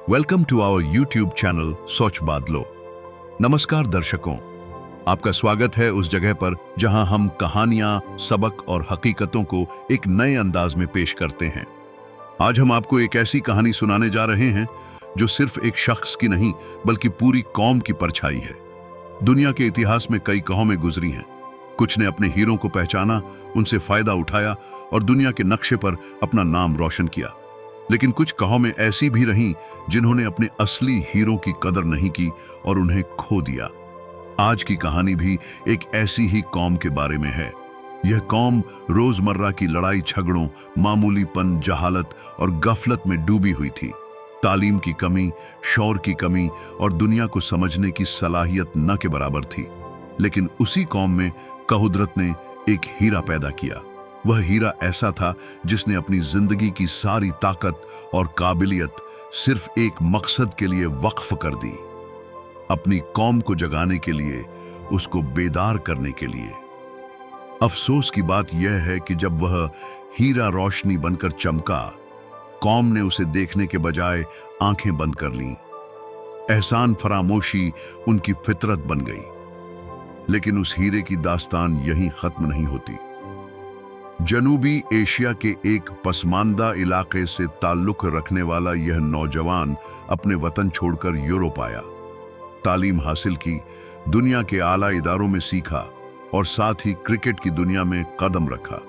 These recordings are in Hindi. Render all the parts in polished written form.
Welcome to our YouTube channel Soch Badlo. नमस्कार दर्शकों, आपका स्वागत है उस जगह पर जहां हम कहानियां, सबक और हकीकतों को एक नए अंदाज में पेश करते हैं। आज हम आपको एक ऐसी कहानी सुनाने जा रहे हैं जो सिर्फ एक शख्स की नहीं बल्कि पूरी कौम की परछाई है। दुनिया के इतिहास में कई कौमें गुजरी हैं। कुछ ने अपने हीरों को पहचाना, उनसे फायदा उठाया और दुनिया के नक्शे पर अपना नाम रोशन किया। लेकिन कुछ कौमें ऐसी भी रहीं जिन्होंने अपने असली हीरों की कदर नहीं की और उन्हें खो दिया। आज की कहानी भी एक ऐसी ही कौम के बारे में है। यह कौम रोजमर्रा की लड़ाई झगड़ों, मामूलीपन, जहालत और गफलत में डूबी हुई थी। तालीम की कमी, शौर की कमी और दुनिया को समझने की सलाहियत न के बराबर थी। लेकिन उसी कौम में कुदरत ने एक हीरा पैदा किया। वह हीरा ऐसा था जिसने अपनी जिंदगी की सारी ताकत और काबिलियत सिर्फ एक मकसद के लिए वक्फ कर दी, अपनी कौम को जगाने के लिए, उसको बेदार करने के लिए। अफसोस की बात यह है कि जब वह हीरा रोशनी बनकर चमका, कौम ने उसे देखने के बजाय आंखें बंद कर लीं। एहसान फरामोशी उनकी फितरत बन गई। लेकिन उस हीरे की दास्तान यहीं खत्म नहीं होती। जनूबी एशिया के एक पसमानदा इलाके से ताल्लुक रखने वाला यह नौजवान अपने वतन छोड़कर यूरोप आया। तालीम हासिल की, दुनिया के आला इदारों में सीखा और साथ ही क्रिकेट की दुनिया में कदम रखा।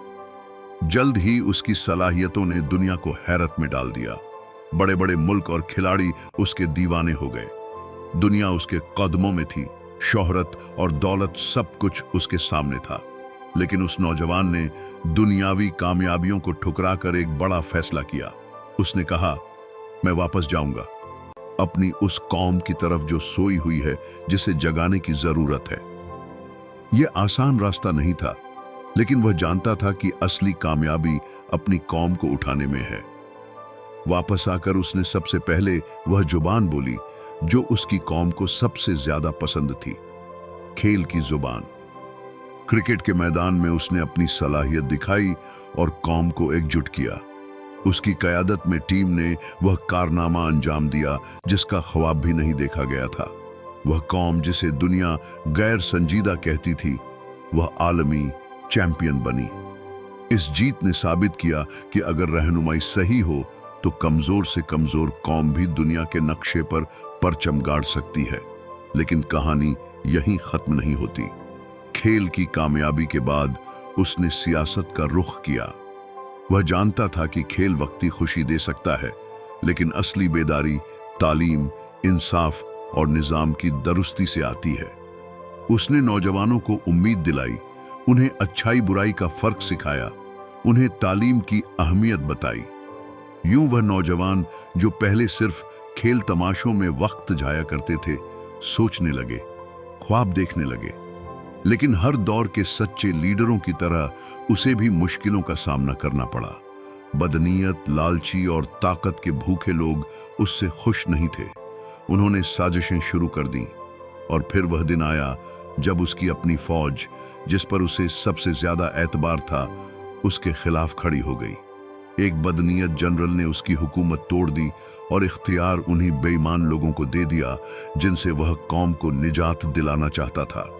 जल्द ही उसकी सलाहियतों ने दुनिया को हैरत में डाल दिया। बड़े बड़े मुल्क और खिलाड़ी उसके दीवाने हो गए। दुनिया उसके कदमों में थी, शोहरत और दौलत सब कुछ उसके सामने था। लेकिन उस नौजवान ने दुनियावी कामयाबियों को ठुकराकर एक बड़ा फैसला किया। उसने कहा, मैं वापस जाऊंगा अपनी उस कौम की तरफ जो सोई हुई है, जिसे जगाने की जरूरत है। यह आसान रास्ता नहीं था, लेकिन वह जानता था कि असली कामयाबी अपनी कौम को उठाने में है। वापस आकर उसने सबसे पहले वह जुबान बोली जो उसकी कौम को सबसे ज्यादा पसंद थी, खेल की जुबान। क्रिकेट के मैदान में उसने अपनी सलाहियत दिखाई और कौम को एकजुट किया। उसकी क़यादत में टीम ने वह कारनामा अंजाम दिया जिसका ख्वाब भी नहीं देखा गया था। वह कौम जिसे दुनिया गैर संजीदा कहती थी, वह आलमी चैंपियन बनी। इस जीत ने साबित किया कि अगर रहनुमाई सही हो तो कमजोर से कमजोर कौम भी दुनिया के नक्शे पर परचम गाड़ सकती है। लेकिन कहानी यहीं खत्म नहीं होती। खेल की कामयाबी के बाद उसने सियासत का रुख किया। वह जानता था कि खेल वक्ती खुशी दे सकता है, लेकिन असली बेदारी तालीम, इंसाफ और निजाम की दुरुस्ती से आती है। उसने नौजवानों को उम्मीद दिलाई, उन्हें अच्छाई बुराई का फर्क सिखाया, उन्हें तालीम की अहमियत बताई। यूं वह नौजवान जो पहले सिर्फ खेल तमाशों में वक्त जाया करते थे, सोचने लगे, ख्वाब देखने लगे। लेकिन हर दौर के सच्चे लीडरों की तरह उसे भी मुश्किलों का सामना करना पड़ा। बदनीयत, लालची और ताकत के भूखे लोग उससे खुश नहीं थे। उन्होंने साजिशें शुरू कर दी और फिर वह दिन आया जब उसकी अपनी फौज, जिस पर उसे सबसे ज्यादा एतबार था, उसके खिलाफ खड़ी हो गई। एक बदनीयत जनरल ने उसकी हुकूमत तोड़ दी और इख्तियार उन्हीं बेईमान लोगों को दे दिया जिनसे वह कौम को निजात दिलाना चाहता था।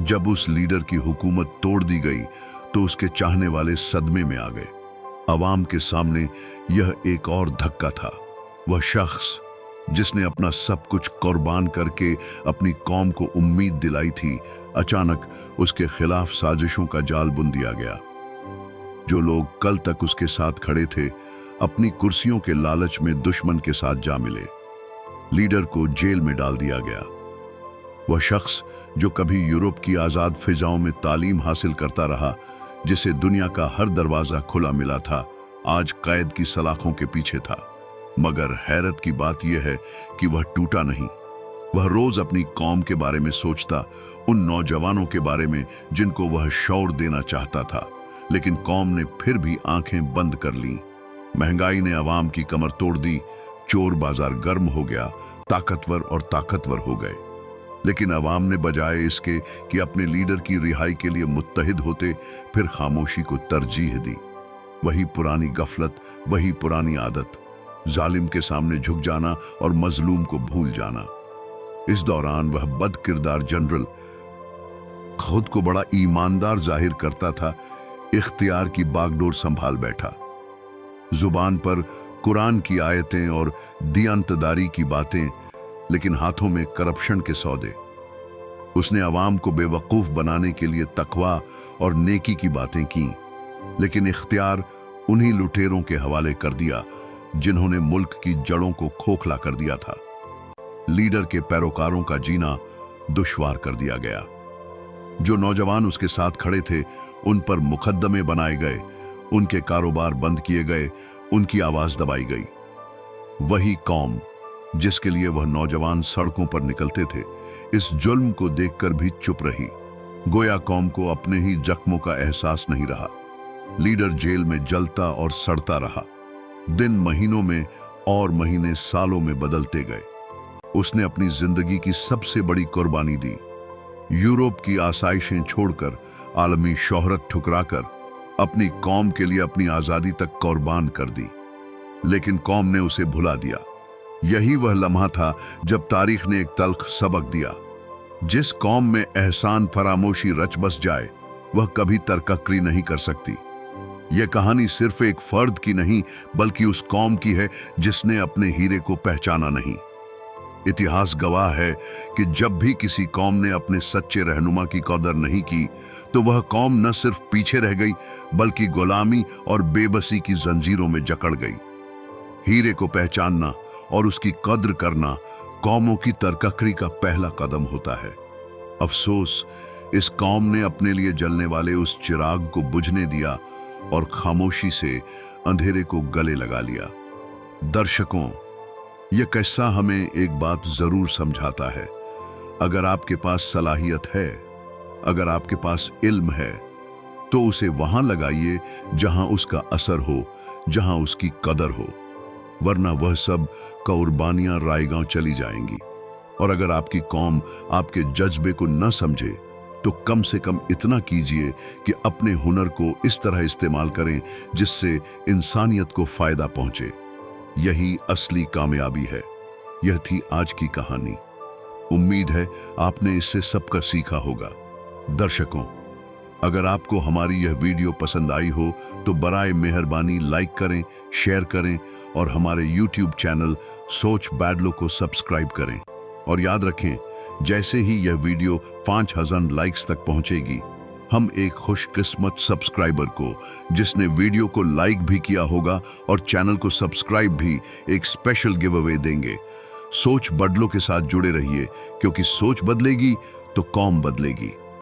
जब उस लीडर की हुकूमत तोड़ दी गई तो उसके चाहने वाले सदमे में आ गए। अवाम के सामने यह एक और धक्का था। वह शख्स जिसने अपना सब कुछ कुर्बान करके अपनी कौम को उम्मीद दिलाई थी, अचानक उसके खिलाफ साजिशों का जाल बुन दिया गया। जो लोग कल तक उसके साथ खड़े थे, अपनी कुर्सियों के लालच में दुश्मन के साथ जा मिले। लीडर को जेल में डाल दिया गया। वह शख्स जो कभी यूरोप की आजाद फिजाओं में तालीम हासिल करता रहा, जिसे दुनिया का हर दरवाजा खुला मिला था, आज कैद की सलाखों के पीछे था। मगर हैरत की बात यह है कि वह टूटा नहीं। वह रोज अपनी कौम के बारे में सोचता, उन नौजवानों के बारे में जिनको वह शौर देना चाहता था। लेकिन कौम ने फिर भी आंखें बंद कर लीं। महंगाई ने अवाम की कमर तोड़ दी, चोर बाजार गर्म हो गया, ताकतवर और ताकतवर हो गए। लेकिन अवाम ने बजाय इसके कि अपने लीडर की रिहाई के लिए मुत्तहिद होते, फिर खामोशी को तरजीह दी। वही पुरानी गफलत, वही पुरानी आदत। जालिम के सामने झुक जाना और मजलूम को भूल जाना। इस दौरान वह बद किरदार जनरल खुद को बड़ा ईमानदार जाहिर करता था, इख्तियार की बागडोर संभाल बैठा। जुबान पर कुरान की आयतें और दियांतदारी की बातें, लेकिन हाथों में करप्शन के सौदे। उसने अवाम को बेवकूफ बनाने के लिए तकवा और नेकी की बातें की, लेकिन इख्तियार उन्हीं लुटेरों के हवाले कर दिया जिन्होंने मुल्क की जड़ों को खोखला कर दिया था। लीडर के पैरोकारों का जीना दुश्वार कर दिया गया। जो नौजवान उसके साथ खड़े थे उन पर मुकद्दमे बनाए गए, उनके कारोबार बंद किए गए, उनकी आवाज दबाई गई। वही कौम जिसके लिए वह नौजवान सड़कों पर निकलते थे, इस जुल्म को देखकर भी चुप रही। गोया कौम को अपने ही जख्मों का एहसास नहीं रहा। लीडर जेल में जलता और सड़ता रहा। दिन महीनों में और महीने सालों में बदलते गए। उसने अपनी जिंदगी की सबसे बड़ी कुर्बानी दी। यूरोप की आसाइशें छोड़कर, आलमी शोहरत ठुकराकर, अपनी कौम के लिए अपनी आजादी तक कुर्बान कर दी। लेकिन कौम ने उसे भुला दिया। यही वह लम्हा था जब तारीख ने एक तल्ख सबक दिया। जिस कौम में एहसान फरामोशी रच बस जाए, वह कभी तरकक्री नहीं कर सकती। यह कहानी सिर्फ एक फर्द की नहीं, बल्कि उस कौम की है जिसने अपने हीरे को पहचाना नहीं। इतिहास गवाह है कि जब भी किसी कौम ने अपने सच्चे रहनुमा की कदर नहीं की, तो वह कौम न सिर्फ पीछे रह गई, बल्कि गुलामी और बेबसी की जंजीरों में जकड़ गई। हीरे को पहचानना और उसकी कद्र करना कौमों की तरकक्री का पहला कदम होता है। अफसोस, इस कौम ने अपने लिए जलने वाले उस चिराग को बुझने दिया और खामोशी से अंधेरे को गले लगा लिया। दर्शकों, यह किस्सा हमें एक बात जरूर समझाता है। अगर आपके पास सलाहियत है, अगर आपके पास इल्म है, तो उसे वहां लगाइए जहां उसका असर हो, जहां उसकी कदर हो, वरना वह सब कुर्बानियां रायगांव चली जाएंगी। और अगर आपकी कौम आपके जज्बे को न समझे, तो कम से कम इतना कीजिए कि अपने हुनर को इस तरह इस्तेमाल करें जिससे इंसानियत को फायदा पहुंचे। यही असली कामयाबी है। यह थी आज की कहानी। उम्मीद है आपने इससे सबका सीखा होगा। दर्शकों, अगर आपको हमारी यह वीडियो पसंद आई हो तो बराए मेहरबानी लाइक करें, शेयर करें और हमारे YouTube चैनल सोच बैडलो को सब्सक्राइब करें। और याद रखें, जैसे ही यह वीडियो 5000 लाइक्स तक पहुंचेगी, हम एक खुशकिस्मत सब्सक्राइबर को, जिसने वीडियो को लाइक भी किया होगा और चैनल को सब्सक्राइब भी, एक स्पेशल गिव अवे देंगे। सोच बदलो के साथ जुड़े रहिए, क्योंकि सोच बदलेगी तो कौम बदलेगी।